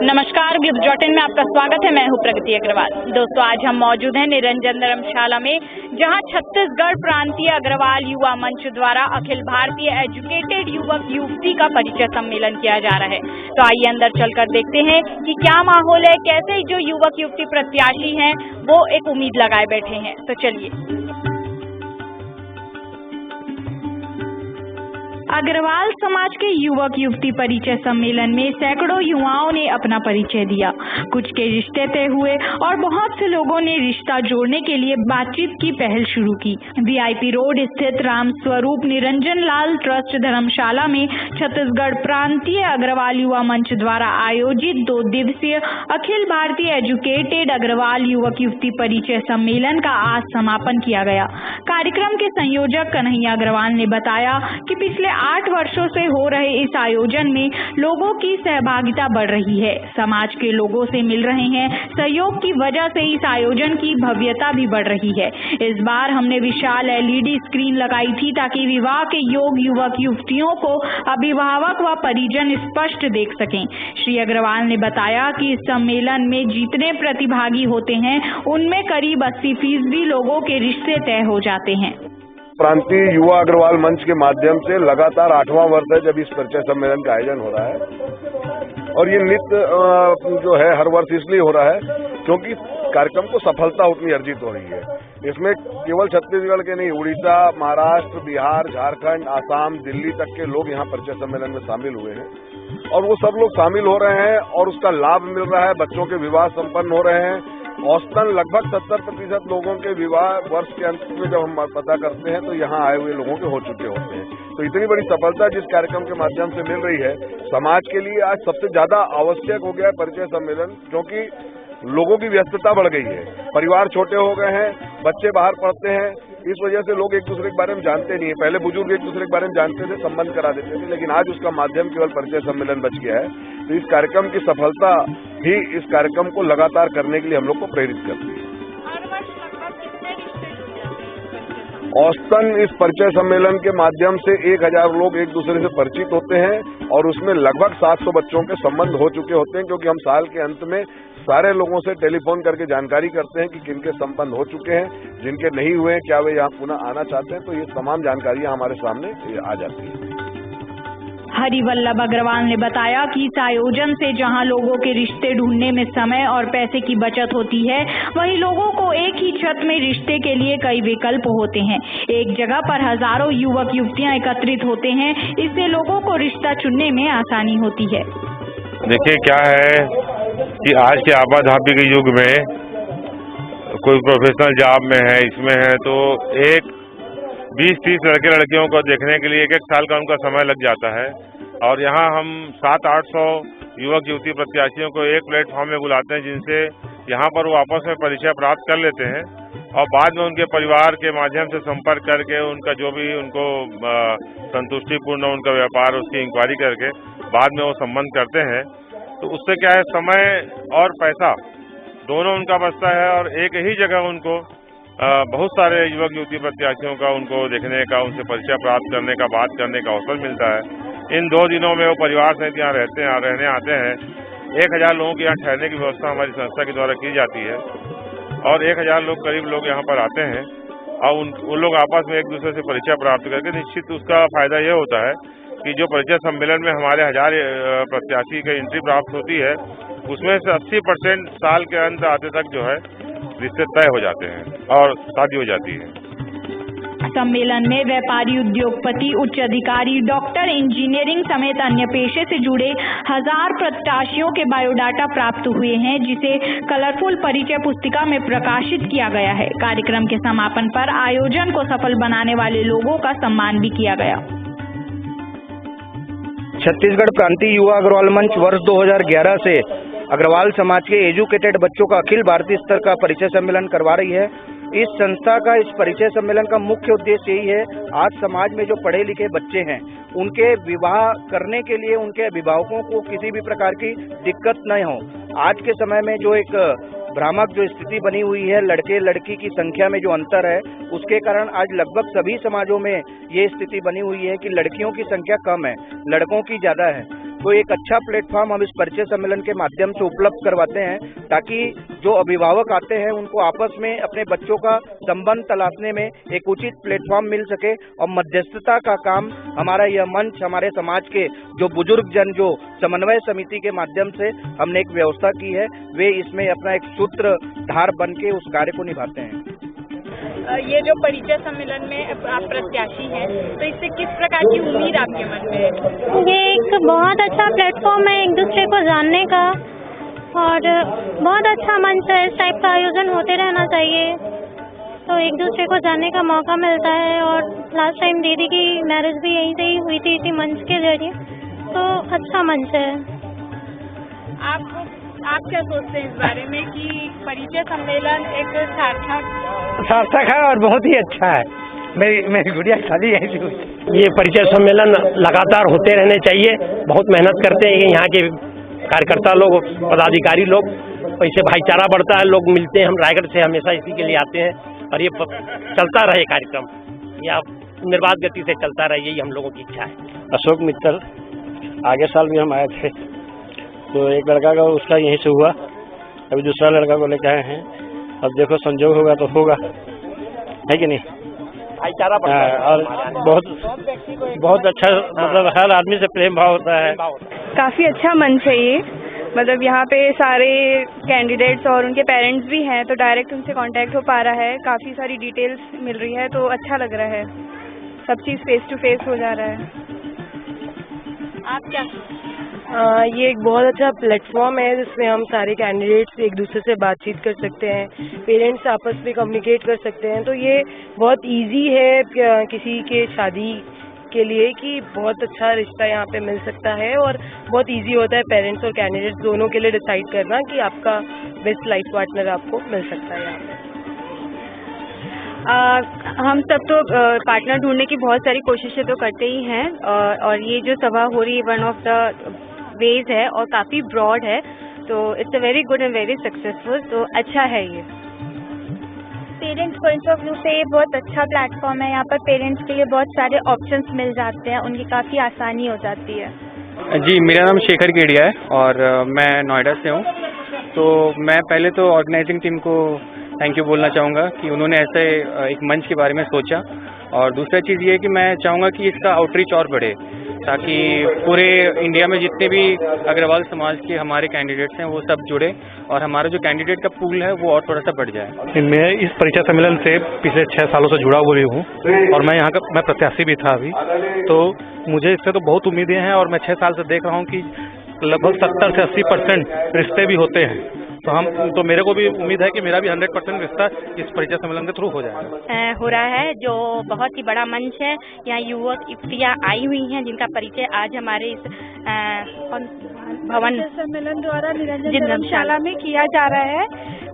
नमस्कार, ग्लिब्स.in में आपका स्वागत है। मैं हूं प्रगति अग्रवाल। दोस्तों, आज हम मौजूद हैं निरंजन धर्मशाला में, जहां छत्तीसगढ़ प्रांतीय अग्रवाल युवा मंच द्वारा अखिल भारतीय एजुकेटेड युवक युवती का परिचय सम्मेलन किया जा रहा है। तो आइए अंदर चलकर देखते हैं कि क्या माहौल है, कैसे जो युवक युवती प्रत्याशी हैं वो एक उम्मीद लगाए बैठे हैं। तो चलिए। अग्रवाल समाज के युवक युवती परिचय सम्मेलन में सैकड़ों युवाओं ने अपना परिचय दिया। कुछ के रिश्ते तय हुए और बहुत से लोगों ने रिश्ता जोड़ने के लिए बातचीत की पहल शुरू की। VIP रोड स्थित राम स्वरूप निरंजन लाल ट्रस्ट धर्मशाला में छत्तीसगढ़ प्रांतीय अग्रवाल युवा मंच द्वारा आयोजित 2 दिवसीय अखिल भारतीय एजुकेटेड अग्रवाल युवक युवती परिचय सम्मेलन का आज समापन किया गया। कार्यक्रम के संयोजक कन्हैया अग्रवाल ने बताया कि पिछले 8 वर्षों से हो रहे इस आयोजन में लोगों की सहभागिता बढ़ रही है, समाज के लोगों से मिल रहे हैं, सहयोग की वजह से इस आयोजन की भव्यता भी बढ़ रही है। इस बार हमने विशाल LED स्क्रीन लगाई थी ताकि विवाह के योग युवक युवतियों को अभिभावक व परिजन स्पष्ट देख सकें। श्री अग्रवाल ने बताया कि इस सम्मेलन में जितने प्रतिभागी होते हैं उनमें करीब 80% लोगों के रिश्ते तय हो जाते हैं। प्रांतीय युवा अग्रवाल मंच के माध्यम से लगातार 8वां वर्ष है जब इस परिचय सम्मेलन का आयोजन हो रहा है, और ये नित्य जो है हर वर्ष इसलिए हो रहा है क्योंकि कार्यक्रम को सफलता उतनी अर्जित हो रही है। इसमें केवल छत्तीसगढ़ के नहीं, उड़ीसा, महाराष्ट्र, बिहार, झारखंड, आसाम, दिल्ली तक के लोग यहाँ परिचय सम्मेलन में शामिल हुए हैं, और वो सब लोग शामिल हो रहे हैं और उसका लाभ मिल रहा है। बच्चों के विवाह संपन्न हो रहे हैं। औसतन लगभग 70% लोगों के विवाह वर्ष के अंत में जब हम पता करते हैं तो यहाँ आए हुए लोगों के हो चुके होते हैं। तो इतनी बड़ी सफलता जिस कार्यक्रम के माध्यम से मिल रही है, समाज के लिए आज सबसे ज्यादा आवश्यक हो गया है परिचय सम्मेलन, क्योंकि लोगों की व्यस्तता बढ़ गई है, परिवार छोटे हो गए हैं, बच्चे बाहर पढ़ते हैं, इस वजह से लोग एक दूसरे के बारे में जानते नहीं है। पहले बुजुर्ग एक दूसरे के बारे में जानते थे, संबंध करा देते थे, लेकिन आज उसका माध्यम केवल परिचय सम्मेलन बच गया है। तो इस कार्यक्रम की सफलता ही इस कार्यक्रम को लगातार करने के लिए हम लोग को प्रेरित करती है। औसतन इस परिचय सम्मेलन के माध्यम से 1000 लोग एक दूसरे से परिचित होते हैं, और उसमें लगभग 700 बच्चों के संबंध हो चुके होते हैं, क्योंकि हम साल के अंत में सारे लोगों से टेलीफोन करके जानकारी करते हैं कि किनके संबंध हो चुके हैं, जिनके नहीं हुए हैं क्या वे यहाँ पुनः आना चाहते हैं। तो ये तमाम जानकारियां हमारे सामने आ जाती है। हरिवल्लभ अग्रवाल ने बताया कि इस आयोजन से जहां लोगों के रिश्ते ढूंढने में समय और पैसे की बचत होती है, वहीं लोगों को एक ही छत में रिश्ते के लिए कई विकल्प होते हैं। एक जगह पर हजारों युवक युवतियां एकत्रित होते हैं, इससे लोगों को रिश्ता चुनने में आसानी होती है। देखिए क्या है कि आज के आपाधापी के युग में कोई प्रोफेशनल जॉब में है, इसमें है, तो 20-30 लड़के लड़कियों को देखने के लिए 1 साल का उनका समय लग जाता है। और यहाँ हम 700-800 युवक युवती प्रत्याशियों को एक प्लेटफॉर्म में बुलाते हैं, जिनसे यहाँ पर वो आपस में परिचय प्राप्त कर लेते हैं, और बाद में उनके परिवार के माध्यम से संपर्क करके उनका जो भी उनको संतुष्टिपूर्ण उनका व्यापार, उसकी इंक्वायरी करके बाद में वो संबंध करते हैं। तो उससे क्या है, समय और पैसा दोनों उनका बचता है, और एक ही जगह उनको बहुत सारे युवक युवती प्रत्याशियों का उनको देखने का, उनसे परिचय प्राप्त करने का, बात करने का अवसर मिलता है। इन 2 दिनों में वो परिवार सहित यहाँ रहने आते हैं। 1000 लोगों की यहाँ ठहरने की व्यवस्था हमारी संस्था के द्वारा की जाती है, और 1000 लोग करीब लोग यहाँ पर आते हैं, और उन लोग आपस में एक दूसरे से परिचय प्राप्त करके निश्चित उसका फायदा ये होता है कि जो परिचय सम्मेलन में हमारे 1000 प्रत्याशी की एंट्री प्राप्त होती है, उसमें से 80% साल के अंत आते तक जो है रिश्ते तय हो जाते हैं और शादी हो जाती है। सम्मेलन में व्यापारी, उद्योगपति, उच्च अधिकारी, डॉक्टर, इंजीनियरिंग समेत अन्य पेशे से जुड़े 1000 प्रत्याशियों के बायोडाटा प्राप्त हुए हैं, जिसे कलरफुल परिचय पुस्तिका में प्रकाशित किया गया है। कार्यक्रम के समापन पर आयोजन को सफल बनाने वाले लोगों का सम्मान भी किया गया। छत्तीसगढ़ प्रांतीय युवा अग्रवाल मंच वर्ष 2011 से अग्रवाल समाज के एजुकेटेड बच्चों का अखिल भारतीय स्तर का परिचय सम्मेलन करवा रही है। इस संस्था का, इस परिचय सम्मेलन का मुख्य उद्देश्य यही है, आज समाज में जो पढ़े लिखे बच्चे हैं उनके विवाह करने के लिए उनके अभिभावकों को किसी भी प्रकार की दिक्कत न हो। आज के समय में जो एक भ्रामक जो स्थिति बनी हुई है, लड़के लड़की की संख्या में जो अंतर है, उसके कारण आज लगभग सभी समाजों में ये स्थिति बनी हुई है कि लड़कियों की संख्या कम है, लड़कों की ज्यादा है। तो एक अच्छा प्लेटफॉर्म हम इस परिचय सम्मेलन के माध्यम से उपलब्ध करवाते हैं, ताकि जो अभिभावक आते हैं उनको आपस में अपने बच्चों का संबंध तलाशने में एक उचित प्लेटफॉर्म मिल सके। और मध्यस्थता का काम हमारा यह मंच, हमारे समाज के जो बुजुर्ग जन, जो समन्वय समिति के माध्यम से हमने एक व्यवस्था की है, वे इसमें अपना एक सूत्रधार बन के उस कार्य को निभाते हैं। ये जो परिचय सम्मेलन में आप प्रत्याशी हैं, तो इससे किस प्रकार की उम्मीद आपके मन में है? ये एक बहुत अच्छा प्लेटफॉर्म है एक दूसरे को जानने का, और बहुत अच्छा मंच है। इस टाइप का आयोजन होते रहना चाहिए, तो एक दूसरे को जानने का मौका मिलता है। और लास्ट टाइम दीदी की मैरिज भी यहीं से ही हुई थी, इसी मंच के जरिए, तो अच्छा मंच है। आप क्या सोचते हैं इस बारे में कि परिचय सम्मेलन एक सार्थक है और बहुत ही अच्छा है। मेरी गुड़िया शादी है। ये परिचय सम्मेलन लगातार होते रहने चाहिए। बहुत मेहनत करते हैं यहाँ के कार्यकर्ता लोग, पदाधिकारी लोग, इससे भाईचारा बढ़ता है, लोग मिलते हैं। हम रायगढ़ से हमेशा इसी के लिए आते हैं, और ये चलता रहे कार्यक्रम, या निर्बाध गति से चलता रहे, यही हम लोगों की इच्छा है। अशोक मित्तल, आगे साल भी हम आए थे, तो एक लड़का का उसका यहीं से हुआ, अभी दूसरा लड़का को लेकर आए हैं। अब देखो संजोग होगा तो होगा, है कि नहीं? भाईचारा और बहुत अच्छा, मतलब हर आदमी से प्रेम भाव होता है। काफ़ी अच्छा मंच है ये, मतलब यहाँ पे सारे कैंडिडेट्स और उनके पेरेंट्स भी हैं, तो डायरेक्ट उनसे कांटेक्ट हो पा रहा है, काफ़ी सारी डिटेल्स मिल रही है, तो अच्छा लग रहा है। सब चीज़ फेस टू फेस हो जा रहा है। आप क्या? ये एक बहुत अच्छा प्लेटफॉर्म है जिसमें हम सारे कैंडिडेट्स एक दूसरे से बातचीत कर सकते हैं, पेरेंट्स आपस में कम्युनिकेट कर सकते हैं, तो ये बहुत इजी है किसी के शादी के लिए कि बहुत अच्छा रिश्ता यहाँ पे मिल सकता है। और बहुत इजी होता है पेरेंट्स और कैंडिडेट्स दोनों के लिए डिसाइड करना कि आपका बेस्ट लाइफ पार्टनर आपको मिल सकता है यहाँ पे। हम सब तो पार्टनर ढूंढने की बहुत सारी कोशिशें तो करते ही हैं, और ये जो सभा हो रही है वन ऑफ द वेज है और काफ़ी ब्रॉड है, तो it's a very good and very successful, तो अच्छा है ये। पेरेंट्स पॉइंट ऑफ व्यू से ये बहुत अच्छा प्लेटफॉर्म है। यहाँ पर पेरेंट्स के लिए बहुत सारे ऑप्शंस मिल जाते हैं, उनकी काफ़ी आसानी हो जाती है। जी, मेरा नाम शेखर केडिया है और मैं नोएडा से हूँ। तो मैं पहले तो ऑर्गेनाइजिंग टीम को थैंक यू बोलना चाहूँगा कि उन्होंने ऐसे एक मंच के बारे में सोचा, और दूसरा चीज़ ये है कि मैं चाहूँगा कि इसका आउटरीच और बढ़े, ताकि पूरे इंडिया में जितने भी अग्रवाल समाज के हमारे कैंडिडेट्स हैं वो सब जुड़े, और हमारा जो कैंडिडेट का पूल है वो और थोड़ा सा बढ़ जाए। मैं इस परिचय सम्मेलन से पिछले 6 सालों से जुड़ा हुआ भी हूँ, और मैं यहाँ का मैं प्रत्याशी भी था अभी, तो मुझे इससे तो बहुत उम्मीदें हैं। और मैं 6 साल से देख रहा हूँ कि लगभग 70 से 80% रिश्ते भी होते हैं, तो मेरे को भी उम्मीद है कि मेरा भी 100% रिश्ता इस परिचय सम्मेलन के थ्रू हो जाएगा। हो रहा है जो बहुत ही बड़ा मंच है। यहाँ युवक युवतियाँ आई हुई हैं जिनका परिचय आज हमारे इस भवन सम्मेलन द्वारा निरंजन धर्मशाला में किया जा रहा है,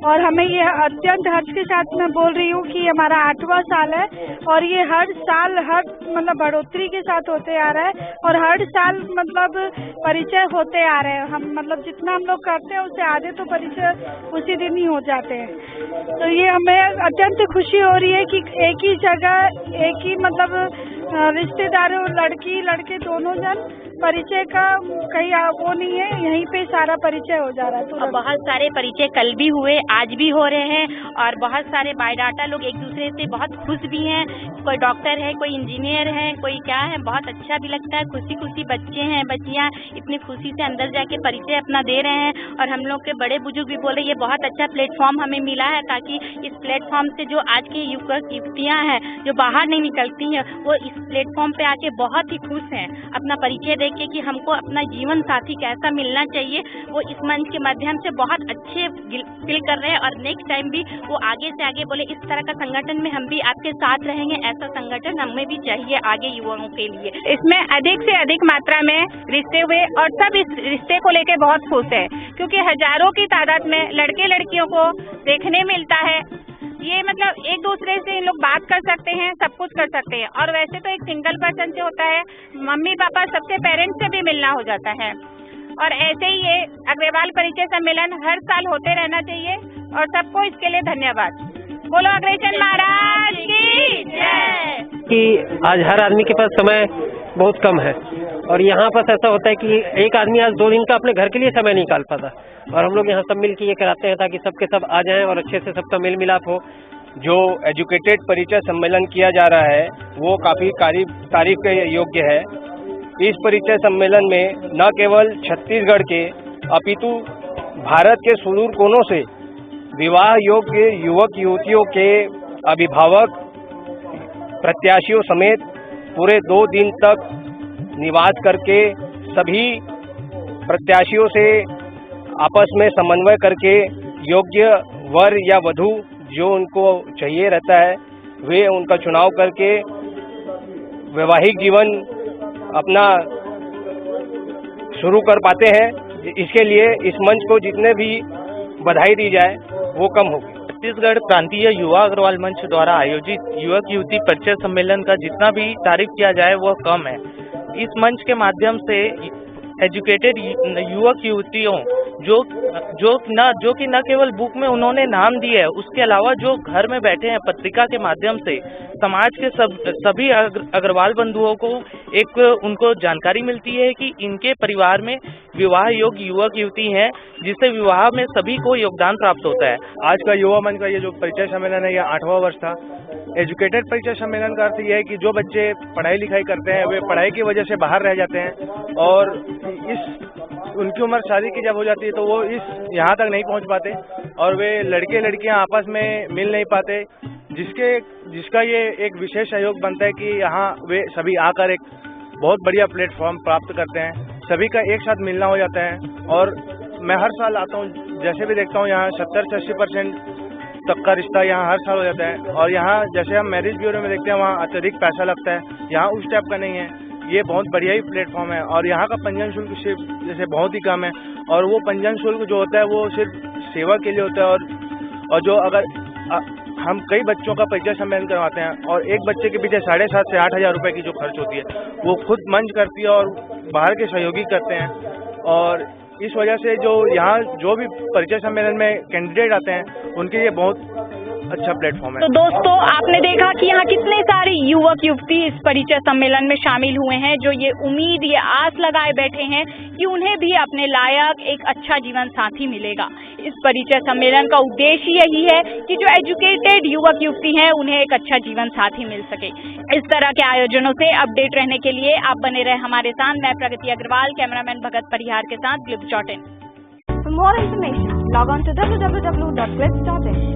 और हमें ये अत्यंत हर्ष के साथ मैं बोल रही हूँ कि हमारा 8वां साल है, और ये हर साल मतलब बढ़ोतरी के साथ होते आ रहा है, और हर साल मतलब परिचय होते आ रहे हैं। हम मतलब जितना हम लोग करते हैं उससे आधे तो परिचय उसी दिन ही हो जाते हैं। तो ये हमें अत्यंत खुशी हो रही है कि एक ही जगह एक ही मतलब रिश्तेदारों, लड़की लड़के दोनों जन परिचय का कहीं वो नहीं है, यहीं पे सारा परिचय हो जा रहा है। और बहुत सारे परिचय कल भी हुए, आज भी हो रहे हैं, और बहुत सारे बायोडाटा लोग एक दूसरे से बहुत खुश भी हैं। कोई डॉक्टर है, कोई इंजीनियर है, कोई क्या है, बहुत अच्छा भी लगता है। खुशी खुशी बच्चे हैं, बच्चियां इतनी खुशी से अंदर जाके परिचय अपना दे रहे हैं, और हम लोग के बड़े बुजुर्ग भी बोल रहे हैं ये बहुत अच्छा प्लेटफॉर्म हमें मिला है, ताकि इस प्लेटफॉर्म से जो आज के युवक युवतियाँ हैं जो बाहर नहीं निकलती हैं, वो इस प्लेटफॉर्म पे आके बहुत ही खुश हैं अपना परिचय देके कि हमको अपना जीवन साथी कैसा मिलना चाहिए। वो इस मंच के माध्यम से बहुत अच्छे फील कर रहे हैं, और नेक्स्ट टाइम भी वो आगे से आगे बोले इस तरह का संगठन में हम भी आपके साथ रहेंगे, ऐसा संगठन हमें भी चाहिए आगे युवाओं के लिए। इसमें अधिक से अधिक मात्रा में रिश्ते हुए, और सब इस रिश्ते को लेके बहुत खुश है, क्योंकि हजारों की तादाद में लड़के लड़कियों को देखने मिलता है। ये मतलब एक दूसरे से लोग बात कर सकते हैं, सब कुछ कर सकते हैं, और वैसे तो एक सिंगल पर्सन से होता है, मम्मी पापा सबसे पेरेंट्स से भी मिलना हो जाता है। और ऐसे ही ये अग्रवाल परिचय सम्मेलन हर साल होते रहना चाहिए, और सबको इसके लिए धन्यवाद। बोलो अग्रसेन महाराज की जय। कि आज हर आदमी के पास समय बहुत कम है, और यहाँ पर ऐसा होता है कि एक आदमी आज 2 दिन का अपने घर के लिए समय नहीं निकाल पाता, और हम लोग यहाँ सब मिल के ये कराते हैं ताकि सबके सब आ जाएं और अच्छे से सबका मेल मिलाप हो। जो एजुकेटेड परिचय सम्मेलन किया जा रहा है वो काफ़ी तारीफ के योग्य है। इस परिचय सम्मेलन में न केवल छत्तीसगढ़ के अपितु भारत के सुदूर कोनों से विवाह योग्य युवक युवतियों के अभिभावक प्रत्याशियों समेत पूरे 2 दिन तक निवास करके सभी प्रत्याशियों से आपस में समन्वय करके योग्य वर या वधू जो उनको चाहिए रहता है वे उनका चुनाव करके वैवाहिक जीवन अपना शुरू कर पाते हैं। इसके लिए इस मंच को जितने भी बधाई दी जाए वो कम होगी। छत्तीसगढ़ प्रांतीय युवा अग्रवाल मंच द्वारा आयोजित युवक युवती परिचय सम्मेलन का जितना भी तारीफ किया जाए वह कम है। इस मंच के माध्यम से एजुकेटेड युवक युवतियों जो कि न केवल बुक में उन्होंने नाम दिए है, उसके अलावा जो घर में बैठे हैं पत्रिका के माध्यम से समाज के सभी अग्रवाल बंधुओं को एक उनको जानकारी मिलती है कि इनके परिवार में विवाह योग्य युवक युवती हैं, जिससे विवाह में सभी को योगदान प्राप्त होता है। आज का युवा मंच का ये जो परिचय सम्मेलन है यह 8वां वर्ष था। एजुकेटेड परिचय सम्मेलन का अर्थ यह है कि जो बच्चे पढ़ाई लिखाई करते हैं वे पढ़ाई की वजह से बाहर रह जाते हैं और उनकी उम्र शादी की जब हो जाती है तो वो यहाँ तक नहीं पहुँच पाते और वे लड़के लड़कियाँ आपस में मिल नहीं पाते, जिसका ये एक विशेष सहयोग बनता है कि यहाँ वे सभी आकर एक बहुत बढ़िया प्लेटफॉर्म प्राप्त करते हैं, सभी का एक साथ मिलना हो जाता है। और मैं हर साल आता हूँ, जैसे भी देखता हूँ यहाँ 70 से 80% तक का रिश्ता यहाँ हर साल हो जाता है। और यहाँ जैसे हम मैरिज ब्यूरो में देखते हैं वहाँ अत्यधिक पैसा लगता है, यहाँ उस टाइप का नहीं है। ये बहुत बढ़िया ही प्लेटफॉर्म है और यहाँ का पंजीयन शुल्क सिर्फ जैसे बहुत ही कम है और वो पंजीयन शुल्क जो होता है वो सिर्फ सेवा के लिए होता है। और जो अगर हम कई बच्चों का परिचय सम्मेलन करवाते हैं और एक बच्चे के पीछे 7,500 से 8,000 रुपये की जो खर्च होती है वो खुद मंच करती है और बाहर के सहयोगी करते हैं। और इस वजह से जो यहाँ जो भी परिचय सम्मेलन में कैंडिडेट आते हैं उनके लिए बहुत अच्छा प्लेटफॉर्म है। तो दोस्तों आपने देखा कि यहाँ कितने सारे युवक युवती इस परिचय सम्मेलन में शामिल हुए हैं, जो ये उम्मीद ये आस लगाए बैठे हैं कि उन्हें भी अपने लायक एक अच्छा जीवन साथी मिलेगा। इस परिचय सम्मेलन का उद्देश्य यही है कि जो एजुकेटेड युवक युवती हैं उन्हें एक अच्छा जीवन साथी मिल सके। इस तरह के आयोजनों से अपडेट रहने के लिए आप बने रहे हमारे साथ। मैं प्रगति अग्रवाल, कैमरामैन भगत परिहार के साथ ग्लिप्स.in। For more information, log on to www.clips.in.